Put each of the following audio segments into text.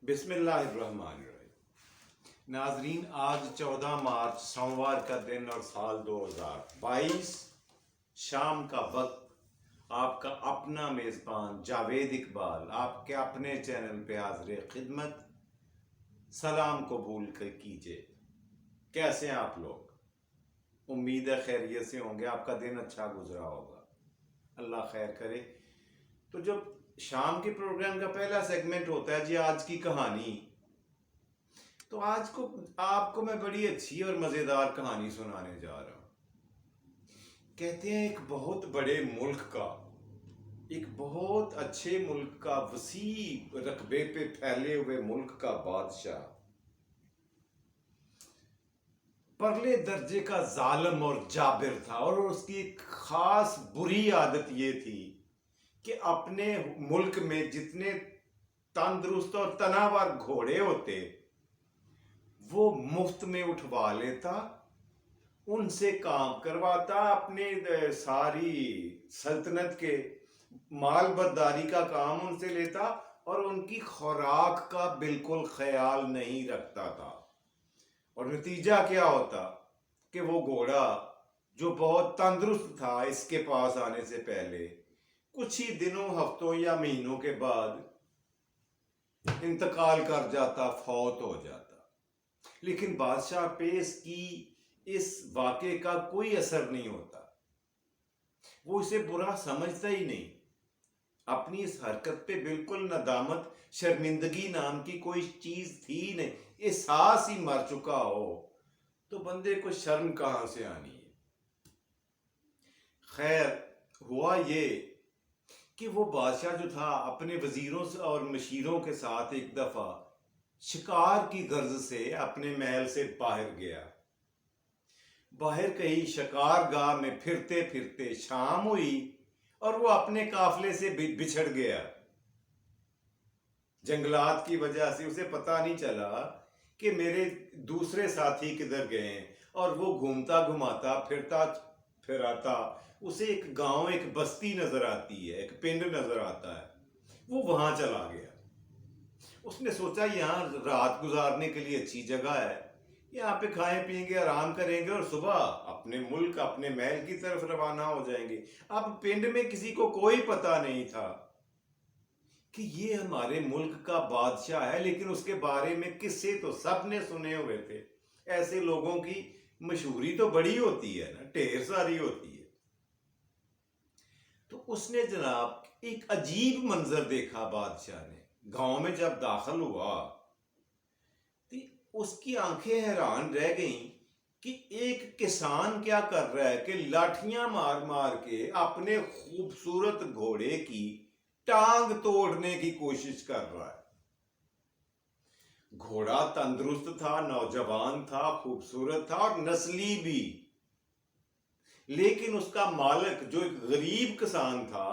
بسم اللہ الرحمن الرحیم۔ ناظرین، آج 14 مارچ سوموار کا دن اور سال 2022، شام کا وقت۔ آپ کا اپنا میزبان جاوید اقبال آپ کے اپنے چینل پہ حاضر خدمت۔ سلام قبول کیجئے۔ کیسے ہیں آپ لوگ؟ امید ہے خیریت سے ہوں گے، آپ کا دن اچھا گزرا ہوگا، اللہ خیر کرے۔ تو جب شام کے پروگرام کا پہلا سیگمنٹ ہوتا ہے جی آج کی کہانی، تو آج کو آپ کو میں بڑی اچھی اور مزیدار کہانی سنانے جا رہا ہوں۔ کہتے ہیں ایک بہت بڑے ملک کا، ایک بہت اچھے ملک کا، وسیع رقبے پہ پھیلے ہوئے ملک کا بادشاہ پرلے درجے کا ظالم اور جابر تھا، اور اس کی ایک خاص بری عادت یہ تھی کہ اپنے ملک میں جتنے تندرست اور تناور گھوڑے ہوتے وہ مفت میں اٹھوا لیتا، ان سے کام کرواتا، اپنے ساری سلطنت کے مال برداری کا کام ان سے لیتا، اور ان کی خوراک کا بالکل خیال نہیں رکھتا تھا۔ اور نتیجہ کیا ہوتا کہ وہ گھوڑا جو بہت تندرست تھا اس کے پاس آنے سے پہلے کچھ ہی دنوں، ہفتوں یا مہینوں کے بعد انتقال کر جاتا، فوت ہو جاتا۔ لیکن بادشاہ پہ اس واقعے کا کوئی اثر نہیں ہوتا، وہ اسے برا سمجھتا ہی نہیں، اپنی اس حرکت پہ بالکل ندامت، شرمندگی نام کی کوئی چیز تھی نہیں۔ احساس ہی مر چکا ہو تو بندے کو شرم کہاں سے آنی ہے۔ خیر، ہوا یہ کہ وہ بادشاہ جو تھا اپنے وزیروں سے اور مشیروں کے ساتھ ایک دفعہ شکار کی غرض سے اپنے محل سے باہر گیا۔ باہر کہیں شکار گاہ میں پھرتے پھرتے شام ہوئی اور وہ اپنے قافلے سے بچھڑ گیا۔ جنگلات کی وجہ سے اسے پتہ نہیں چلا کہ میرے دوسرے ساتھی کدھر گئے ہیں، اور وہ گھومتا گھماتا پھرتا پھراتا اسے ایک گاؤں، ایک بستی نظر آتی ہے، ایک پنڈ نظر آتا ہے، وہ وہاں چلا گیا۔ اس نے سوچا یہاں رات گزارنے کے لیے اچھی جگہ ہے، یہاں پہ کھائیں پئیں گے، آرام کریں گے، اور صبح اپنے ملک، اپنے محل کی طرف روانہ ہو جائیں گے۔ اب پنڈ میں کسی کو کوئی پتہ نہیں تھا کہ یہ ہمارے ملک کا بادشاہ ہے، لیکن اس کے بارے میں قصے تو سب نے سنے ہوئے تھے۔ ایسے لوگوں کی مشہوری تو بڑی ہوتی ہے نا، ڈھیر ساری ہوتی ہے۔ تو اس نے جناب ایک عجیب منظر دیکھا۔ بادشاہ نے گاؤں میں جب داخل ہوا تو اس کی آنکھیں حیران رہ گئیں کہ ایک کسان کیا کر رہا ہے کہ لاٹھیاں مار مار کے اپنے خوبصورت گھوڑے کی ٹانگ توڑنے کی کوشش کر رہا ہے۔ گھوڑا تندرست تھا، نوجوان تھا، خوبصورت تھا اور نسلی بھی، لیکن اس کا مالک جو ایک غریب کسان تھا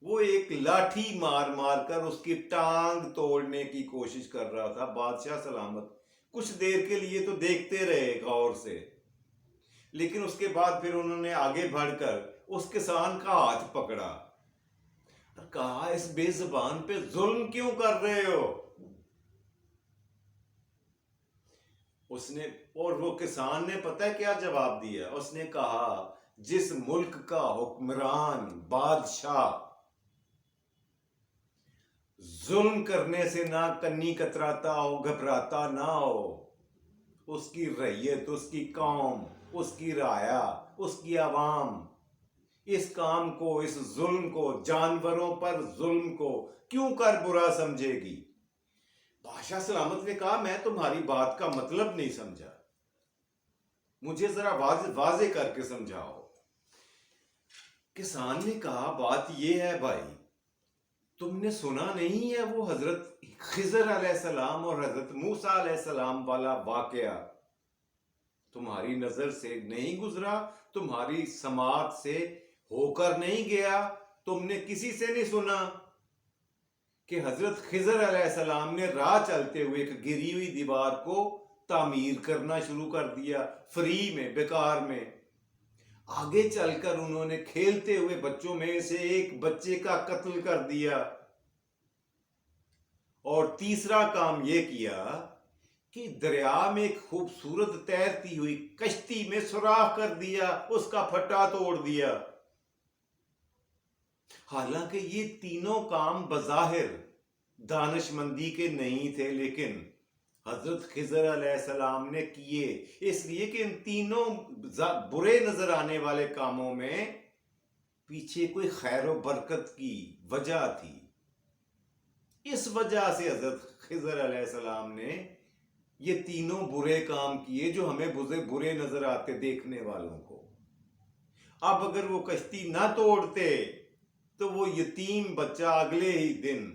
وہ ایک لاٹھی مار مار کر اس کی ٹانگ توڑنے کی کوشش کر رہا تھا۔ بادشاہ سلامت کچھ دیر کے لیے تو دیکھتے رہے غور سے، لیکن اس کے بعد پھر انہوں نے آگے بڑھ کر اس کسان کا ہاتھ پکڑا اور کہا اس بے زبان پہ ظلم کیوں کر رہے ہو؟ اس نے، اور وہ کسان نے پتہ ہے کیا جواب دیا؟ اس نے کہا جس ملک کا حکمران بادشاہ ظلم کرنے سے نہ کنی کتراتا ہو، گھبراتا نہ ہو، اس کی رعیت، اس کی قوم، اس کی رعایا، اس کی عوام اس کام کو، اس ظلم کو، جانوروں پر ظلم کو کیوں کر برا سمجھے گی؟ بادشاہ سلامت نے کہا میں تمہاری بات کا مطلب نہیں سمجھا، مجھے ذرا واضح کر کے سمجھاؤ۔ کسان نے کہا بات یہ ہے بھائی، تم نے سنا نہیں ہے وہ حضرت خضر علیہ السلام اور حضرت موسیٰ علیہ السلام والا واقعہ تمہاری نظر سے نہیں گزرا، تمہاری سماعت سے ہو کر نہیں گیا، تم نے کسی سے نہیں سنا کہ حضرت خضر علیہ السلام نے راہ چلتے ہوئے ایک گری ہوئی دیوار کو تعمیر کرنا شروع کر دیا، فری میں، بیکار میں۔ آگے چل کر انہوں نے کھیلتے ہوئے بچوں میں سے ایک بچے کا قتل کر دیا، اور تیسرا کام یہ کیا کہ دریا میں ایک خوبصورت تیرتی ہوئی کشتی میں سوراخ کر دیا، اس کا پھٹا توڑ دیا۔ حالانکہ یہ تینوں کام بظاہر دانش مندی کے نہیں تھے، لیکن حضرت خضر علیہ السلام نے کیے، اس لیے کہ ان تینوں برے نظر آنے والے کاموں میں پیچھے کوئی خیر و برکت کی وجہ تھی۔ اس وجہ سے حضرت خضر علیہ السلام نے یہ تینوں برے کام کیے جو ہمیں برے نظر آتے دیکھنے والوں کو۔ اب اگر وہ کشتی نہ توڑتے تو وہ یتیم بچہ اگلے ہی دن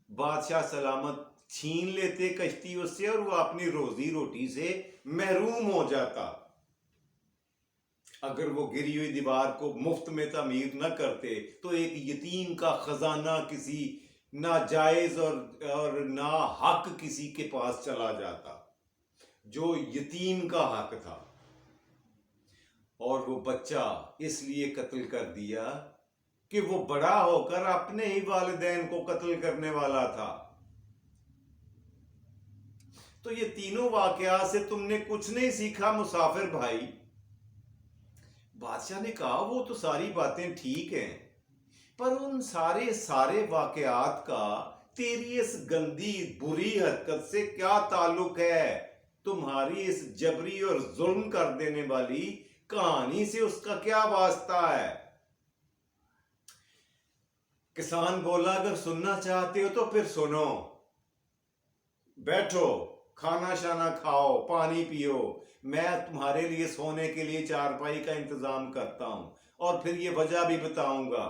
بادشاہ سلامت چھین لیتے کشتی اس سے، اور وہ اپنی روزی روٹی سے محروم ہو جاتا۔ اگر وہ گری ہوئی دیوار کو مفت میں تعمیر نہ کرتے تو ایک یتیم کا خزانہ کسی ناجائز اور ناحق کسی کے پاس چلا جاتا جو یتیم کا حق تھا، اور وہ بچہ اس لیے قتل کر دیا کہ وہ بڑا ہو کر اپنے ہی والدین کو قتل کرنے والا تھا۔ تو یہ تینوں واقعات سے تم نے کچھ نہیں سیکھا مسافر بھائی؟ بادشاہ نے کہا وہ تو ساری باتیں ٹھیک ہیں، پر ان سارے واقعات کا تیری اس گندی بری حرکت سے کیا تعلق ہے؟ تمہاری اس جبری اور ظلم کر دینے والی کہانی سے اس کا کیا واسطہ ہے؟ کسان بولا اگر سننا چاہتے ہو تو پھر سنو، بیٹھو، کھانا شانا کھاؤ، پانی پیو، میں تمہارے لیے سونے کے لیے چارپائی کا انتظام کرتا ہوں، اور پھر یہ وجہ بھی بتاؤں گا۔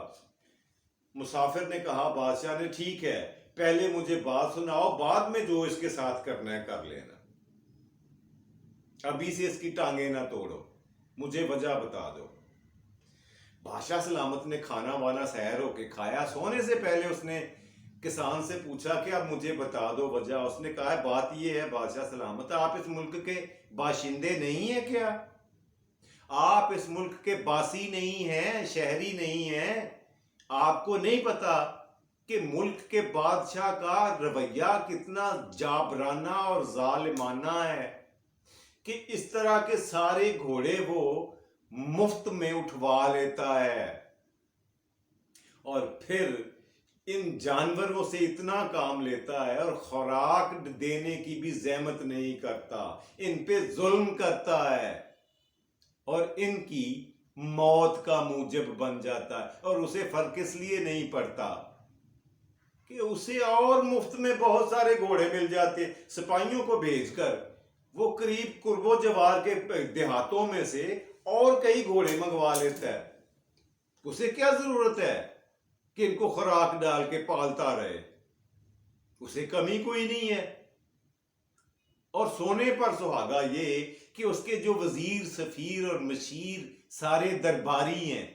مسافر نے کہا بادشاہ نے ٹھیک ہے، پہلے مجھے بات سناؤ، بعد میں جو اس کے ساتھ کرنا ہے کر لینا، ابھی سے اس کی ٹانگیں نہ توڑو، مجھے وجہ بتا دو۔ بادشاہ سلامت نے کھانا وانا سحر ہو کے کھایا، سونے سے پہلے اس نے کسان سے پوچھا کہ اب مجھے بتا دو وجہ۔ اس نے کہا بات یہ ہے بادشاہ سلامت، آپ اس ملک کے باشندے نہیں ہیں کیا؟ آپ اس ملک کے باسی نہیں ہیں، شہری نہیں ہیں؟ آپ کو نہیں پتا کہ ملک کے بادشاہ کا رویہ کتنا جابرانہ اور ظالمانہ ہے کہ اس طرح کے سارے گھوڑے وہ مفت میں اٹھوا لیتا ہے، اور پھر ان جانوروں سے اتنا کام لیتا ہے اور خوراک دینے کی بھی زحمت نہیں کرتا، ان پہ ظلم کرتا ہے اور ان کی موت کا موجب بن جاتا ہے، اور اسے فرق اس لیے نہیں پڑتا کہ اسے اور مفت میں بہت سارے گھوڑے مل جاتے، سپاہیوں کو بھیج کر وہ قریب قرب و جوار کے دیہاتوں میں سے اور کئی گھوڑے منگوا لیتا ہے۔ اسے کیا ضرورت ہے کہ ان کو خوراک ڈال کے پالتا رہے؟ اسے کمی کوئی نہیں ہے۔ اور سونے پر سہاگا یہ کہ اس کے جو وزیر، سفیر اور مشیر سارے درباری ہیں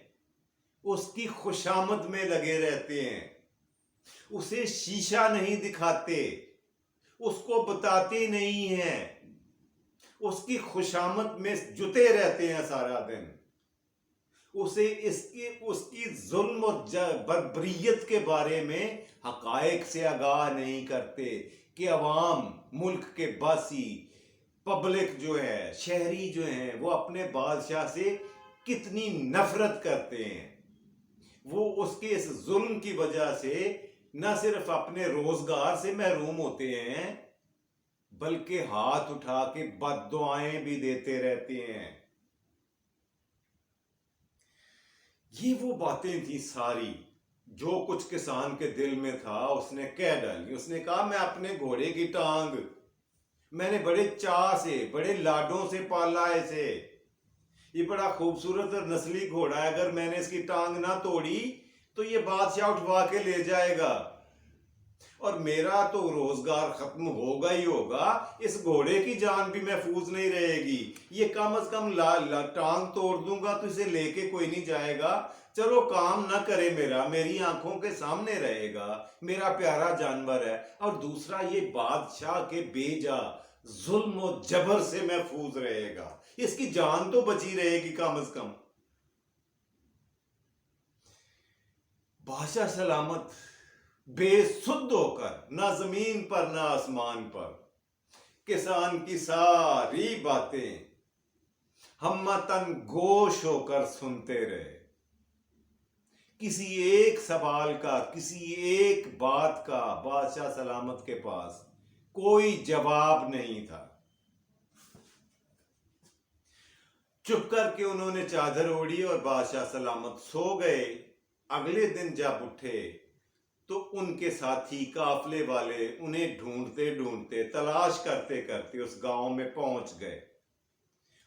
اس کی خوشامد میں لگے رہتے ہیں، اسے شیشہ نہیں دکھاتے، اس کو بتاتے نہیں ہیں، اس کی خوشامد میں جتے رہتے ہیں سارا دن، اسے اس کی ظلم اور بربریت کے بارے میں حقائق سے آگاہ نہیں کرتے کہ عوام، ملک کے باسی، پبلک جو ہے، شہری جو ہیں، وہ اپنے بادشاہ سے کتنی نفرت کرتے ہیں۔ وہ اس کے اس ظلم کی وجہ سے نہ صرف اپنے روزگار سے محروم ہوتے ہیں بلکہ ہاتھ اٹھا کے بد دعائیں بھی دیتے رہتے ہیں۔ یہ وہ باتیں تھی ساری جو کچھ کسان کے دل میں تھا اس نے کہہ ڈالی۔ اس نے کہا میں اپنے گھوڑے کی ٹانگ میں نے بڑے چاہ سے، بڑے لاڈوں سے پالا اسے، یہ بڑا خوبصورت اور نسلی گھوڑا ہے، اگر میں نے اس کی ٹانگ نہ توڑی تو یہ بادشاہ اٹھوا کے لے جائے گا اور میرا تو روزگار ختم ہوگا ہی ہوگا، اس گھوڑے کی جان بھی محفوظ نہیں رہے گی۔ یہ کم از کم ٹانگ توڑ دوں گا تو اسے لے کے کوئی نہیں جائے گا، چلو کام نہ کرے میرا، میری آنکھوں کے سامنے رہے گا، میرا پیارا جانور ہے، اور دوسرا یہ بادشاہ کے بے جا ظلم و جبر سے محفوظ رہے گا، اس کی جان تو بچی رہے گی کم از کم۔ بادشاہ سلامت بے سد ہو کر، نہ زمین پر نہ آسمان پر، کسان کی ساری باتیں ہمتن گوش ہو کر سنتے رہے۔ کسی ایک سوال کا، کسی ایک بات کا بادشاہ سلامت کے پاس کوئی جواب نہیں تھا۔ چپ کر کے انہوں نے چادر اوڑھی اور بادشاہ سلامت سو گئے۔ اگلے دن جب اٹھے تو ان کے ساتھی قافلے والے انہیں ڈھونڈتے ڈھونڈتے، تلاش کرتے کرتے اس گاؤں میں پہنچ گئے،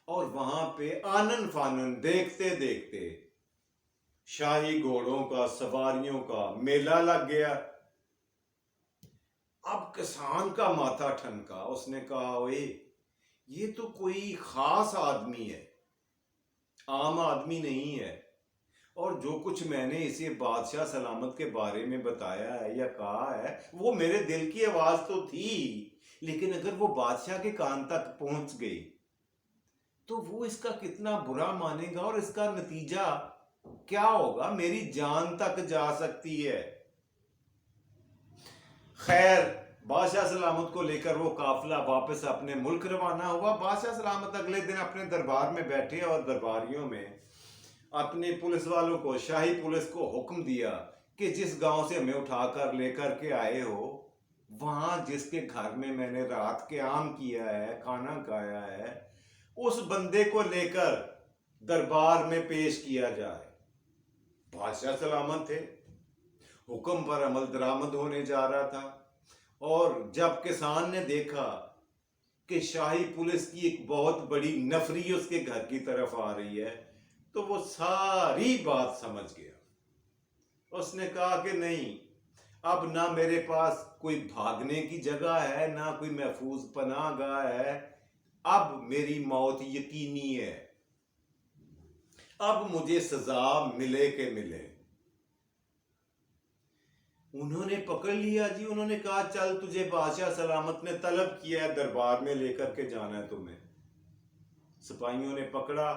اور وہاں پہ آنن فانن دیکھتے دیکھتے شاہی گھوڑوں کا، سواریوں کا میلہ لگ گیا۔ اب کسان کا ماتھا ٹھنکا، اس نے کہا اوئے یہ تو کوئی خاص آدمی ہے، عام آدمی نہیں ہے، اور جو کچھ میں نے اسے بادشاہ سلامت کے بارے میں بتایا ہے یا کہا ہے وہ میرے دل کی آواز تو تھی، لیکن اگر وہ بادشاہ کے کان تک پہنچ گئی تو وہ اس کا کتنا برا مانے گا، اور اس کا نتیجہ کیا ہوگا، میری جان تک جا سکتی ہے۔ خیر، بادشاہ سلامت کو لے کر وہ قافلہ واپس اپنے ملک روانہ ہوا۔ بادشاہ سلامت اگلے دن اپنے دربار میں بیٹھے اور درباریوں میں اپنے پولیس والوں کو، شاہی پولیس کو حکم دیا کہ جس گاؤں سے ہمیں اٹھا کر لے کر کے آئے ہو، وہاں جس کے گھر میں میں نے رات قیام کیا ہے، کھانا کھایا ہے، اس بندے کو لے کر دربار میں پیش کیا جائے۔ بادشاہ سلامت تھے، حکم پر عمل درآمد ہونے جا رہا تھا، اور جب کسان نے دیکھا کہ شاہی پولیس کی ایک بہت بڑی نفری اس کے گھر کی طرف آ رہی ہے تو وہ ساری بات سمجھ گیا۔ اس نے کہا کہ نہیں، اب نہ میرے پاس کوئی بھاگنے کی جگہ ہے، نہ کوئی محفوظ پناہ گاہ ہے، اب میری موت یقینی ہے، اب مجھے سزا ملے کہ ملے۔ انہوں نے پکڑ لیا جی، انہوں نے کہا چل تجھے بادشاہ سلامت نے طلب کیا ہے، دربار میں لے کر کے جانا ہے تمہیں۔ سپاہیوں نے پکڑا،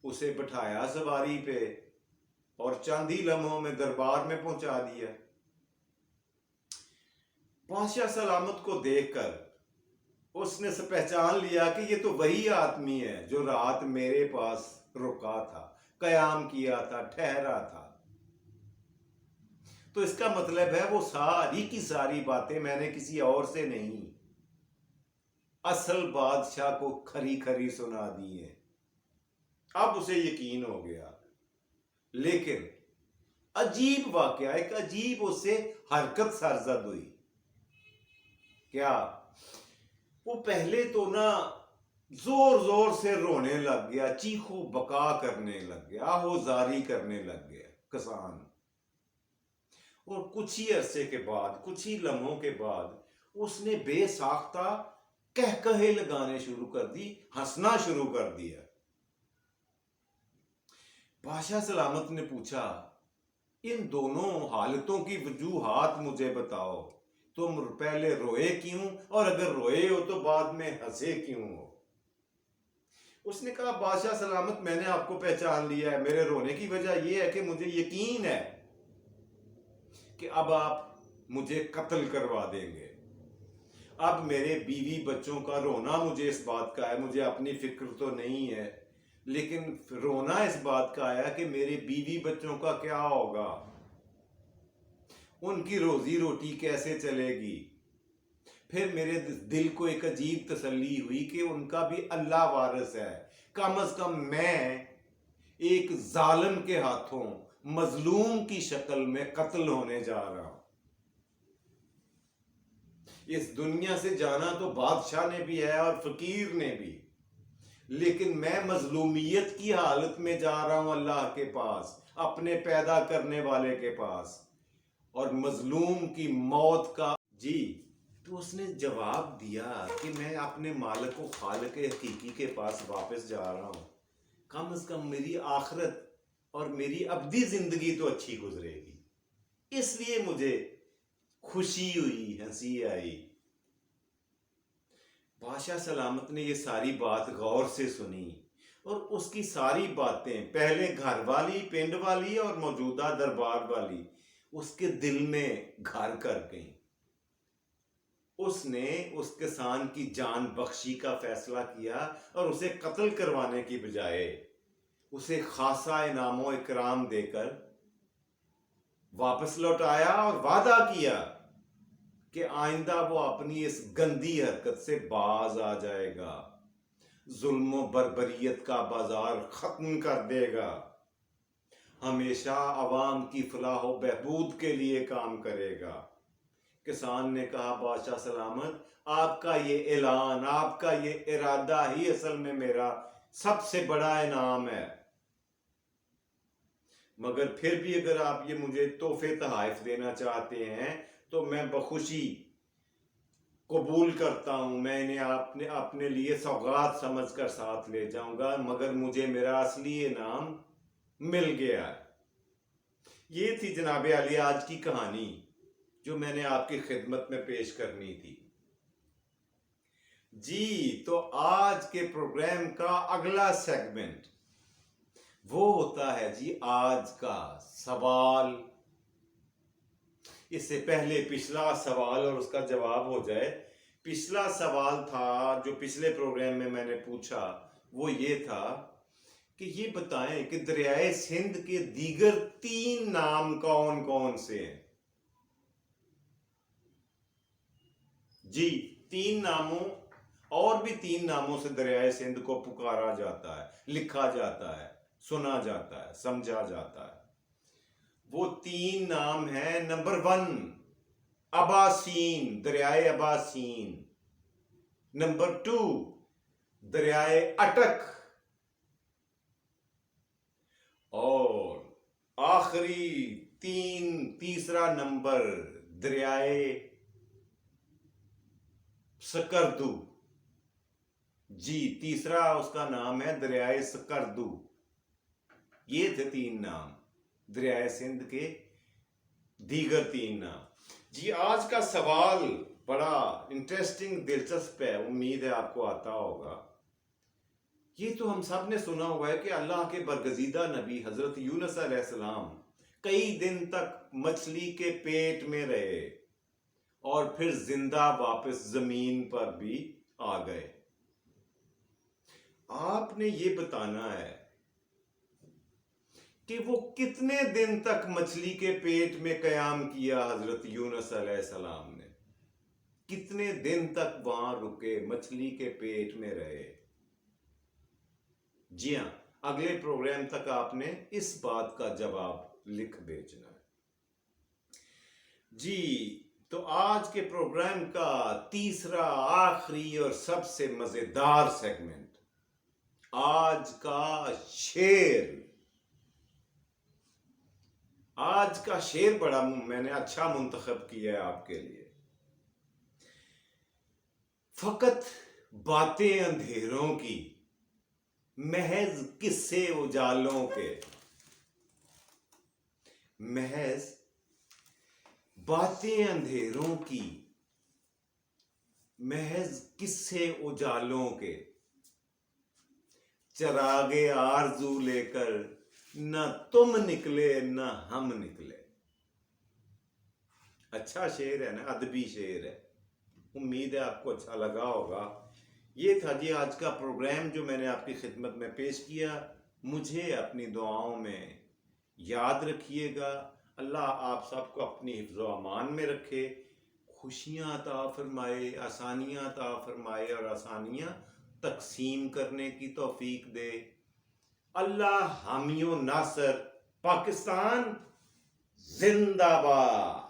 اسے بٹھایا سواری پہ اور چند ہی لمحوں میں دربار میں پہنچا دیا۔ بادشاہ سلامت کو دیکھ کر اس نے پہچان لیا کہ یہ تو وہی آدمی ہے جو رات میرے پاس رکا تھا، قیام کیا تھا، ٹھہرا تھا۔ تو اس کا مطلب ہے وہ ساری کی ساری باتیں میں نے کسی اور سے نہیں، اصل بادشاہ کو کھری کھری سنا دی ہیں۔ اب اسے یقین ہو گیا، لیکن عجیب واقعہ، ایک عجیب اس سے حرکت سرزد ہوئی۔ کیا؟ وہ پہلے تو نا زور زور سے رونے لگ گیا، چیخو بکا کرنے لگ گیا، آہوزاری کرنے لگ گیا کسان، اور کچھ ہی عرصے کے بعد، کچھ ہی لمحوں کے بعد اس نے بے ساختہ کہکہے لگانے شروع کر دی، ہنسنا شروع کر دیا۔ بادشاہ سلامت نے پوچھا ان دونوں حالتوں کی وجوہات مجھے بتاؤ، تم پہلے روئے کیوں، اور اگر روئے ہو تو بعد میں ہنسے کیوں ہو؟ اس نے کہا بادشاہ سلامت میں نے آپ کو پہچان لیا ہے، میرے رونے کی وجہ یہ ہے کہ مجھے یقین ہے کہ اب آپ مجھے قتل کروا دیں گے۔ اب میرے بیوی بچوں کا رونا مجھے اس بات کا ہے، مجھے اپنی فکر تو نہیں ہے، لیکن رونا اس بات کا آیا کہ میرے بیوی بچوں کا کیا ہوگا، ان کی روزی روٹی کیسے چلے گی۔ پھر میرے دل کو ایک عجیب تسلی ہوئی کہ ان کا بھی اللہ وارث ہے، کم از کم میں ایک ظالم کے ہاتھوں مظلوم کی شکل میں قتل ہونے جا رہا ہوں۔ اس دنیا سے جانا تو بادشاہ نے بھی ہے اور فقیر نے بھی، لیکن میں مظلومیت کی حالت میں جا رہا ہوں اللہ کے پاس، اپنے پیدا کرنے والے کے پاس، اور مظلوم کی موت کا جی۔ تو اس نے جواب دیا کہ میں اپنے مالک و خالق حقیقی کے پاس واپس جا رہا ہوں، کم از کم میری آخرت اور میری ابدی زندگی تو اچھی گزرے گی، اس لیے مجھے خوشی ہوئی، ہنسی آئی۔ بادشاہ سلامت نے یہ ساری بات غور سے سنی، اور اس کی ساری باتیں، پہلے گھر والی، پنڈ والی اور موجودہ دربار والی، اس کے دل میں گھر کر گئیں. اس نے اس کسان کی جان بخشی کا فیصلہ کیا اور اسے قتل کروانے کی بجائے اسے خاصا انعام و اکرام دے کر واپس لوٹایا اور وعدہ کیا کہ آئندہ وہ اپنی اس گندی حرکت سے باز آ جائے گا، ظلم و بربریت کا بازار ختم کر دے گا، ہمیشہ عوام کی فلاح و بہبود کے لیے کام کرے گا. کسان نے کہا بادشاہ سلامت، آپ کا یہ اعلان، آپ کا یہ ارادہ ہی اصل میں میرا سب سے بڑا انعام ہے، مگر پھر بھی اگر آپ یہ مجھے تحفے تحائف دینا چاہتے ہیں تو میں بخوشی قبول کرتا ہوں، میں انہیں اپنے لیے سوغات سمجھ کر ساتھ لے جاؤں گا، مگر مجھے میرا اصلی انعام مل گیا ہے. یہ تھی جناب عالی آج کی کہانی جو میں نے آپ کی خدمت میں پیش کرنی تھی. جی تو آج کے پروگرام کا اگلا سیگمنٹ وہ ہوتا ہے جی آج کا سوال. اس سے پہلے پچھلا سوال اور اس کا جواب ہو جائے. پچھلا سوال تھا جو پچھلے پروگرام میں نے پوچھا، وہ یہ تھا کہ یہ بتائیں کہ دریائے سندھ کے دیگر 3 نام کون کون سے ہیں. جی 3 ناموں اور بھی 3 ناموں سے دریائے سندھ کو پکارا جاتا ہے، لکھا جاتا ہے، سنا جاتا ہے، سمجھا جاتا ہے. وہ 3 نام ہیں. نمبر 1 اباسین، دریائے اباسین. نمبر 2 دریائے اٹک. اور آخری تیسرا نمبر دریائے سکردو. جی تیسرا اس کا نام ہے دریائے سکردو. یہ تھے 3 نام دریائے سندھ کے دیگر 3 نام. جی آج کا سوال بڑا انٹرسٹنگ، دلچسپ ہے، امید ہے آپ کو آتا ہوگا. یہ تو ہم سب نے سنا ہوا ہے کہ اللہ کے برگزیدہ نبی حضرت یونس علیہ السلام کئی دن تک مچھلی کے پیٹ میں رہے اور پھر زندہ واپس زمین پر بھی آ گئے. آپ نے یہ بتانا ہے کہ وہ کتنے دن تک مچھلی کے پیٹ میں قیام کیا حضرت یونس علیہ السلام نے، کتنے دن تک وہاں رکے، مچھلی کے پیٹ میں رہے. جی ہاں اگلے پروگرام تک آپ نے اس بات کا جواب لکھ بھیجنا ہے. جی تو آج کے پروگرام کا تیسرا آخری اور سب سے مزیدار سیگمنٹ، آج کا شعر. آج کا شعر بڑا میں نے اچھا منتخب کیا ہے آپ کے لیے. فقط باتیں اندھیروں کی، محض قصے اجالوں کے. محض باتیں اندھیروں کی، محض قصے اجالوں کے. چراغ آرزو لے کر نہ تم نکلے نہ ہم نکلے. اچھا شعر ہے نا، ادبی شعر ہے. امید ہے آپ کو اچھا لگا ہوگا. یہ تھا جی آج کا پروگرام جو میں نے آپ کی خدمت میں پیش کیا. مجھے اپنی دعاؤں میں یاد رکھیے گا. اللہ آپ سب کو اپنی حفظ و امان میں رکھے، خوشیاں عطا فرمائے، آسانیاں عطا فرمائے اور آسانیاں تقسیم کرنے کی توفیق دے. اللہ حامی و ناصر. پاکستان زندہ باد.